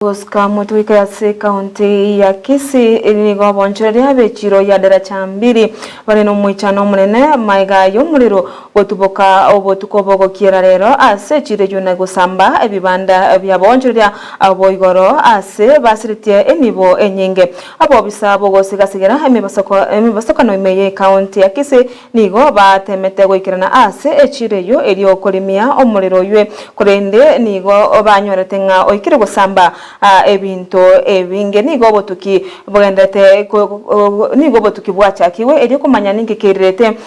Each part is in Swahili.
Oscar Mutwika ya kaunti ya Kisii nigo bonchereria bechiro ya daracha mbiri bari no mwichano munene maiga y'umuriro gotuboka obotukobogokiera rero ase chire juna gusamba ebibanda bya bonchereria abo igoro ase basiritie enibo enyinge abo bisabo gosigasigera emibasoko no imeye kaunti ya Kisii nigo batemete goikirana ase echire yo elio kolimia omuriro ywe kurende nigo banyorete nga oikire gusamba ebinto ebinge nigo botuki bwendete nigo botuki bwachakiwe eri kumanya ninki kirete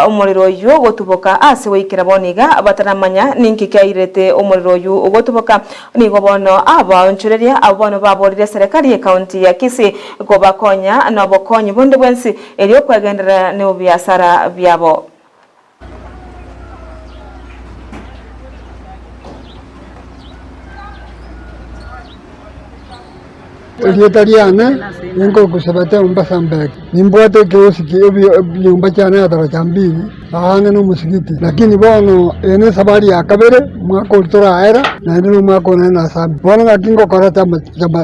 umuriro yo gotuboka ase wikira boniga bataramanya ninki kairete umuriro yo gotuboka nigo bono abanchureria abono baborire serikali ya kaunti ya Kisii go bakonya no bokonyi bonde bwensi eri okwagendera ne obiasara byabo. Italiane yengo kusabata umbasambek nimbwate kiosiki nyumba cyane adaracha mbili ahane no musigiti lakini bono ene sabari akabere mwako turaera na ene mwako na sabi bono ngakingo korata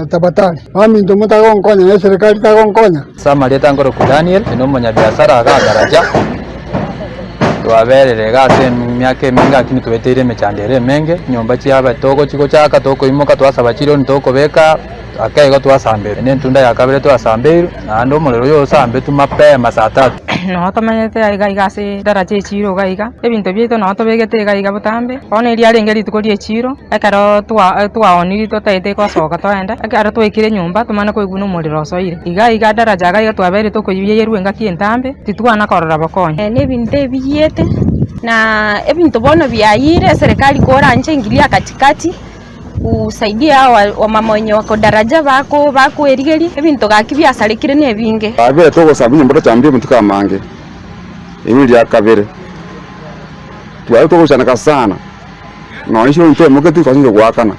tabatali aminto mutagonkonya serikali tagonkonya Samaria tangoro ku Daniel no munya biashara aga daraja twaberere gase myake minga kini tubetere mechandere menge nyumba cyaba toko chiko chaka toko imoka twasaba chiro ntoko beka akaigo twasambere nentunda yakabere twasambere ando mulero yo sambe tumapema saa 3 no tomanyete aiga igase daraja echiro gaiga ebinto byeto no tobegete gaiga butambe ona eri arengeri tukori echiro akaro twaoniri totaite kosoka toenda akaro twekire nyumba tumana koiguna mulero soire iga daraja gaiga twabere tokoyiyeru enga kientambe titwana korora bokonye nebinto ebiyete na ebinto bono byayire serikali kora nje ingilia katikati usaidia wa mama wenye wako daraja bako erigeri ebinto gakibya salikire ne binge abe togo sabunye mboto cyambye mutuka mange emiri yakabere twaye togo cyana sana no isho nte mugati kwasinze gwakana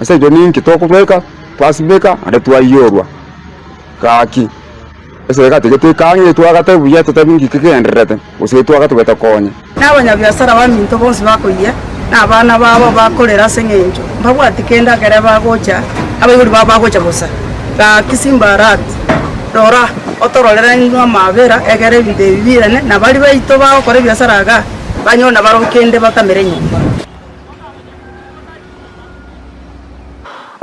ase jo ninki toko beka pasibeka ade twayorwa kaki ese gatete kanye twagate buye tutabingi kikenderete use twagate betakonye n'abanya byasara baminto bonse bakoye n'abana babo bakorera sengenjo mbabwati kenda kare bagocha abayuri bagocha bosa ka kisimbarat dora otorolera nywa mabera egere bide bibirane na bali bayito bakore byasaraga banyona barokende bakamere nyumba